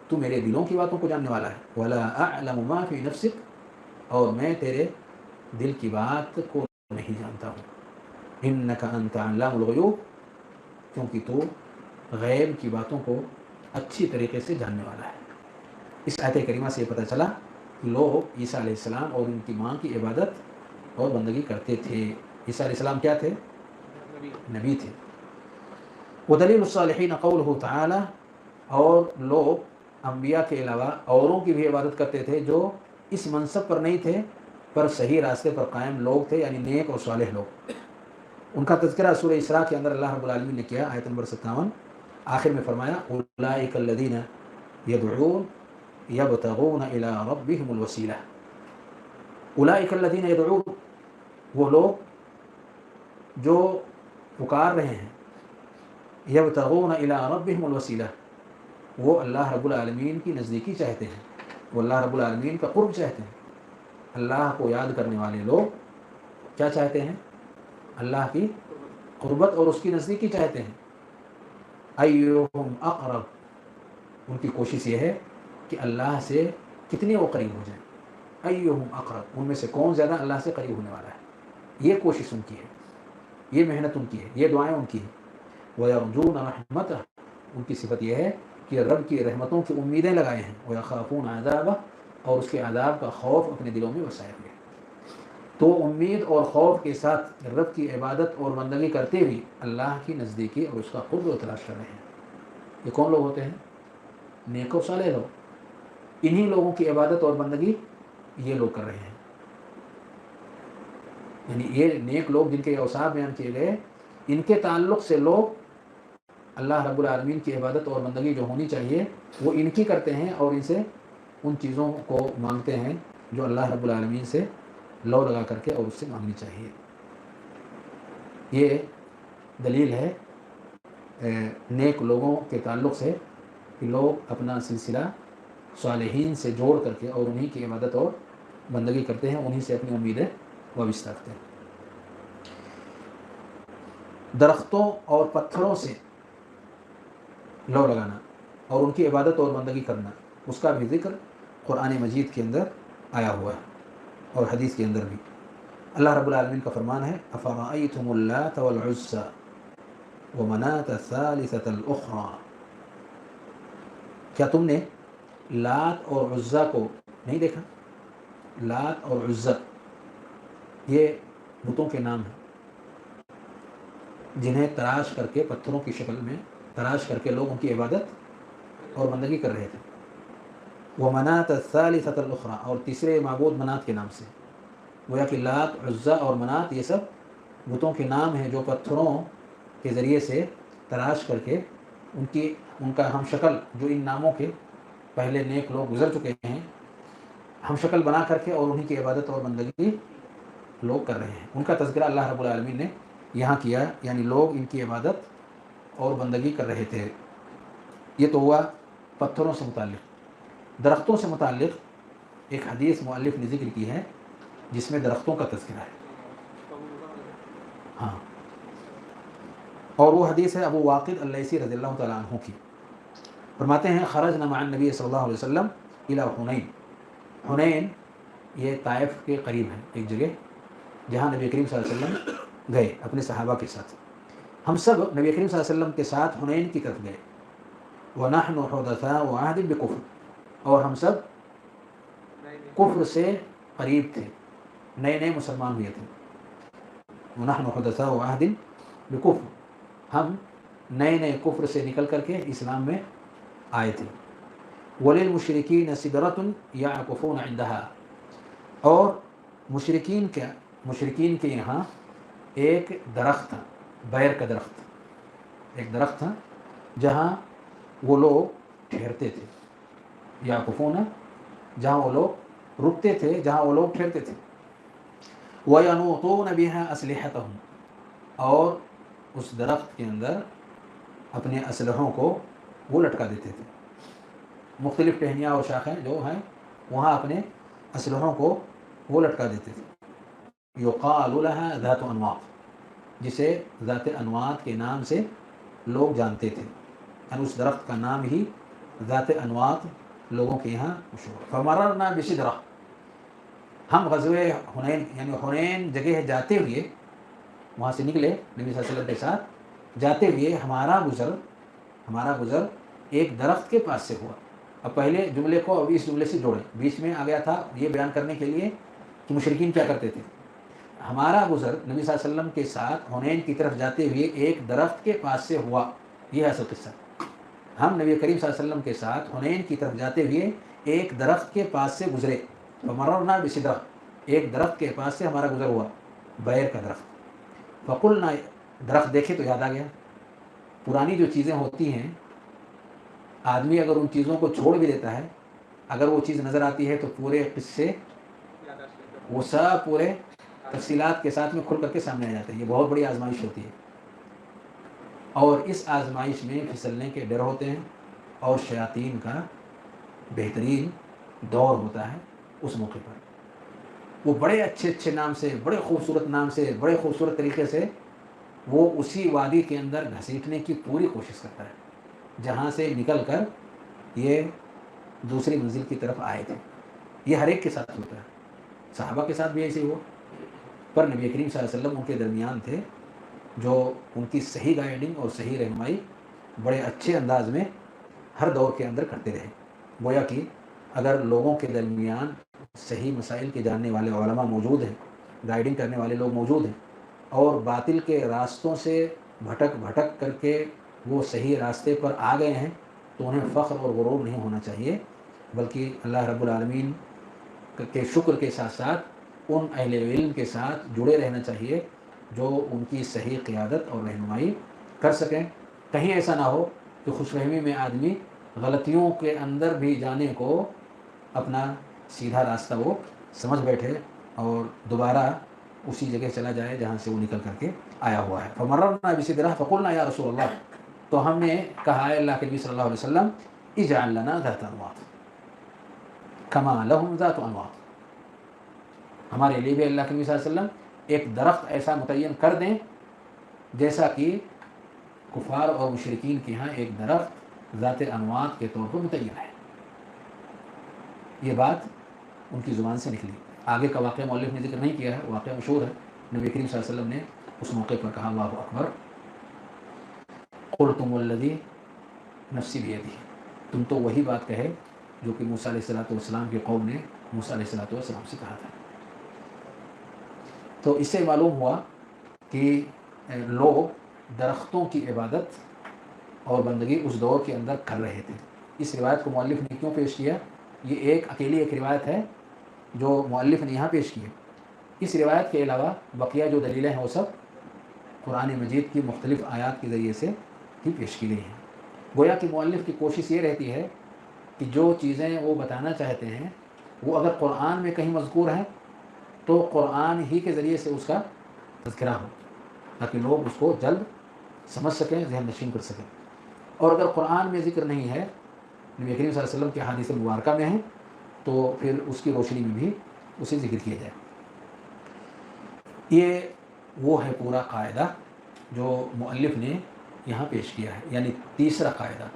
تو میرے دلوں کی باتوں کو جاننے والا ہے. ولا اعلم ما فی نفسک، اور میں تیرے دل کی بات کو نہیں جانتا ہوں. انک انت علام الغیوب، کیونکہ تو غیب کی باتوں کو اچھی طریقے سے جاننے والا ہے. اس آیت کریمہ سے یہ پتہ چلا کہ لوگ عیسیٰ علیہ السلام اور ان کی ماں کی عبادت اور بندگی کرتے تھے. عیسیٰ علیہ السلام کیا تھے؟ نبی تھے. ودلیل الصالحین قولہ تعالی، اور لوگ انبیاء کے علاوہ اوروں کی بھی عبادت کرتے تھے جو اس منصب پر نہیں تھے پر صحیح راستے پر قائم لوگ تھے، یعنی نیک اور صالح لوگ. ان کا تذکرہ سورہ اسراء کے اندر اللہ رب العالمین نے کیا، آیت نمبر 57. آخر میں فرمایا اولئک الذین یدعون یبتغون الی ربہم الوسیلہ. اولئک الذین یدعون، وہ لوگ جو پکار رہے ہیں، یبتغون الی ربہم الوسیلہ، وہ اللہ رب العالمین کی نزدیکی چاہتے ہیں، وہ اللہ رب العالمین کا قرب چاہتے ہیں. اللہ کو یاد کرنے والے لوگ کیا چاہتے ہیں؟ اللہ کی قربت اور اس کی نزدیکی چاہتے ہیں. ایہم اقرب، ان کی کوشش یہ ہے کہ اللہ سے کتنے وہ قریب ہو جائیں. ایہم اقرب، ان میں سے کون زیادہ اللہ سے قریب ہونے والا ہے. یہ کوشش ان کی ہے، یہ محنت ان کی ہے، یہ دعائیں ان کی ہیں. وَيَرْجُونَ رَحْمَتَهُ، ان کی صفت یہ ہے کہ رب کی رحمتوں کی امیدیں لگائے ہیں. وَيَخَافُونَ عَذَابَهُ، اور اس کے عذاب کا خوف اپنے دلوں میں وسائے ہوئے. تو امید اور خوف کے ساتھ رب کی عبادت اور بندگی کرتے ہوئے اللہ کی نزدیکی اور اس کا قرب و تلاش کر رہے ہیں. یہ کون لوگ ہوتے ہیں؟ نیک و صالح لوگ. انہی لوگوں کی عبادت اور بندگی یہ لوگ کر رہے ہیں. یعنی یہ نیک لوگ جن کے اوصاف بیان کیے گئے، ان کے تعلق سے لوگ اللہ رب العالمین کی عبادت اور بندگی جو ہونی چاہیے وہ ان کی کرتے ہیں، اور ان سے ان چیزوں کو مانگتے ہیں جو اللہ رب العالمین سے لو لگا کر کے اور اس سے مانگنی چاہیے. یہ دلیل ہے نیک لوگوں کے تعلق سے کہ لوگ اپنا سلسلہ صالحین سے جوڑ کر کے اور انہی کی عبادت اور بندگی کرتے ہیں، انہی سے اپنی امیدیں وابستہ رکھتے ہیں. درختوں اور پتھروں سے لو لگانا اور ان کی عبادت اور بندگی کرنا، اس کا بھی ذکر قرآن مجید کے اندر آیا ہوا ہے اور حدیث کے اندر بھی. اللہ رب العالمین کا فرمان ہے افرأیتم اللات والعزى ومناة الثالثة الأخرى، کیا تم نے لات اور عزیٰ کو نہیں دیکھا؟ لات اور عزیٰ یہ بتوں کے نام ہیں جنہیں تراش کر کے پتھروں کی شکل میں تراش کر کے لوگ ان کی عبادت اور بندگی کر رہے تھے. ومناة الثالثة الأخرى، اور تیسرے معبود منات کے نام سے. گویا کہ لات، عزیٰ اور منات یہ سب بتوں کے نام ہیں جو پتھروں کے ذریعے سے تراش کر کے ان کا ہم شکل، جو ان ناموں کے پہلے نیک لوگ گزر چکے ہیں، ہم شکل بنا کر کے اور انہی کی عبادت اور بندگی لوگ کر رہے ہیں. ان کا تذکرہ اللہ رب العالمین نے یہاں کیا، یعنی لوگ ان کی عبادت اور بندگی کر رہے تھے. یہ تو ہوا پتھروں سے متعلق. درختوں سے متعلق ایک حدیث مؤلف نے ذکر کی ہے جس میں درختوں کا تذکرہ ہے. ہاں، اور وہ حدیث ہے ابو واقد اللیثی رضی اللہ تعالیٰ عنہ کی. فرماتے ہیں خرجنا مع النبی صلی اللہ علیہ وسلم الی حنین. حنین یہ طائف کے قریب ہے ایک جگہ جہاں نبی کریم صلی اللہ علیہ وسلم گئے اپنے صحابہ کے ساتھ. ہم سب نبی کریم صلی اللہ علیہ وسلم کے ساتھ حنین کی طرف گئے. وَنَحْنُ حُدَثَاءُ عَهْدٍ بِكُفْرٍ، اور ہم سب کفر سے قریب تھے، نئے نئے مسلمان ہوئے تھے. وَنَحْنُ حُدَثَاءُ عَهْدٍ بِكُفْرٍ، ہم نئے نئے کفر سے نکل کر کے اسلام میں آئے تھے. وَلِلْمُشْرِكِينَ سِدْرَةٌ يَعْكُفُونَ عِنْدَهَا، اور مشرکین کے یہاں ایک درخت تھا، بیر کا درخت، ایک درخت تھا جہاں وہ لوگ ٹھہرتے تھے. یعکفون، جہاں وہ لوگ رکتے تھے، جہاں وہ لوگ ٹھہرتے تھے. وَيَنُوطُونَ بِهَا أَسْلِحَتَهُمْ، اور اس درخت کے اندر اپنے اسلحوں کو وہ لٹکا دیتے تھے. مختلف ٹہنیاں اور شاخیں جو ہیں وہاں اپنے اسلحوں کو وہ لٹکا دیتے تھے. یقال لها ذات انواط، جسے ذات انواط کے نام سے لوگ جانتے تھے، یعنی اس درخت کا نام ہی ذات انواط لوگوں کے یہاں مشہور. فمررنا بسدرہ، ہم غزوہ حنین یعنی حنین جگہ جاتے ہوئے وہاں سے نکلے نبی صلی اللہ علیہ وسلم کے ساتھ جاتے ہوئے ہمارا گزر ایک درخت کے پاس سے ہوا. اب پہلے جملے کو اب اس جملے سے جوڑیں، بیچ میں آ گیا تھا یہ بیان کرنے کے لیے کہ مشرکین کیا کرتے تھے. ہمارا گزر نبی صلی اللہ علیہ وسلم کے ساتھ حنین کی طرف جاتے ہوئے ایک درخت کے پاس سے ہوا. یہ ہے اصل قصہ. ہم نبی کریم صلی اللہ علیہ وسلم کے ساتھ حنین کی طرف جاتے ہوئے ایک درخت کے پاس سے گزرے. فمررنا بسدرہ، ایک درخت کے پاس سے ہمارا گزر ہوا، بیر کا درخت. فقلنا، درخت دیکھے تو یاد آ گیا. پرانی جو چیزیں ہوتی ہیں آدمی اگر ان چیزوں کو چھوڑ بھی دیتا ہے، اگر وہ چیز نظر آتی ہے تو پورے قصے وہ سب پورے تفصیلات کے ساتھ میں کھل کر کے سامنے آ جاتے ہیں. یہ بہت بڑی آزمائش ہوتی ہے، اور اس آزمائش میں پھسلنے کے ڈر ہوتے ہیں، اور شیاطین کا بہترین دور ہوتا ہے اس موقع پر. وہ بڑے اچھے نام سے، بڑے خوبصورت نام سے، بڑے خوبصورت طریقے سے وہ اسی وادی کے اندر گھسیٹنے کی پوری کوشش کرتا ہے جہاں سے نکل کر یہ دوسری منزل کی طرف آئے تھے. یہ ہر ایک کے ساتھ ہوتا ہے, صحابہ کے ساتھ بھی ایسے ہوا, پر نبی کریم صلی اللہ علیہ وسلم ان کے درمیان تھے جو ان کی صحیح گائیڈنگ اور صحیح رہنمائی بڑے اچھے انداز میں ہر دور کے اندر کرتے رہے. گویا کہ اگر لوگوں کے درمیان صحیح مسائل کے جاننے والے علماء موجود ہیں, گائیڈنگ کرنے والے لوگ موجود ہیں, اور باطل کے راستوں سے بھٹک کر کے وہ صحیح راستے پر آ گئے ہیں, تو انہیں فخر اور غرور نہیں ہونا چاہیے, بلکہ اللہ رب العالمین کے شکر کے ساتھ ساتھ ان اہل علم کے ساتھ جڑے رہنا چاہیے جو ان کی صحیح قیادت اور رہنمائی کر سکیں. کہیں ایسا نہ ہو کہ خوش فہمی میں آدمی غلطیوں کے اندر بھی جانے کو اپنا سیدھا راستہ وہ سمجھ بیٹھے اور دوبارہ اسی جگہ چلا جائے جہاں سے وہ نکل کر کے آیا ہوا ہے. فمررنا بصدرہ فقلنا یا رسول اللہ, تو ہم نے کہا ہے اللہ کے نبی صلی اللہ علیہ وسلم اجعل لنا ذات انواط کما لہم ذات انواط, ہمارے لیے بھی اللہ کے نبی صلی اللہ علیہ وسلم ایک درخت ایسا متعین کر دیں جیسا کہ کفار اور مشرکین کے ہاں ایک درخت ذات انواط کے طور پر متعین ہے. یہ بات ان کی زبان سے نکلی. آگے کا واقعہ مؤلف نے ذکر نہیں کیا ہے, واقعہ مشہور ہے. نبی کریم صلی اللہ علیہ وسلم نے اس موقع پر کہا اللہ اکبر, قلتم والذی نفسی بیدہ, تم تو وہی بات کہے جو کہ موسیٰ علیہ السلام کی قوم نے موسیٰ علیہ السلام سے کہا تھا. تو اس سے معلوم ہوا کہ لوگ درختوں کی عبادت اور بندگی اس دور کے اندر کر رہے تھے. اس روایت کو مؤلف نے کیوں پیش کیا؟ یہ اکیلی ایک روایت ہے جو مؤلف نے یہاں پیش کی ہے. اس روایت کے علاوہ بقیہ جو دلیلیں ہیں وہ سب قرآن مجید کی مختلف آیات کے ذریعے سے ہی پیش کی گئی ہیں. گویا کہ مؤلف کی کوشش یہ رہتی ہے کہ جو چیزیں وہ بتانا چاہتے ہیں وہ اگر قرآن میں کہیں مذکور ہیں تو قرآن ہی کے ذریعے سے اس کا تذکرہ ہو, تاکہ لوگ اس کو جلد سمجھ سکیں, ذہن نشین کر سکیں. اور اگر قرآن میں ذکر نہیں ہے, نبی کریم صلی اللہ علیہ وسلم کے حدیث مبارکہ میں ہیں, تو پھر اس کی روشنی میں بھی اسے ذکر کیا جائے. یہ وہ ہے پورا قاعدہ جو مؤلف نے یہاں پیش کیا ہے, یعنی تیسرا قاعدہ.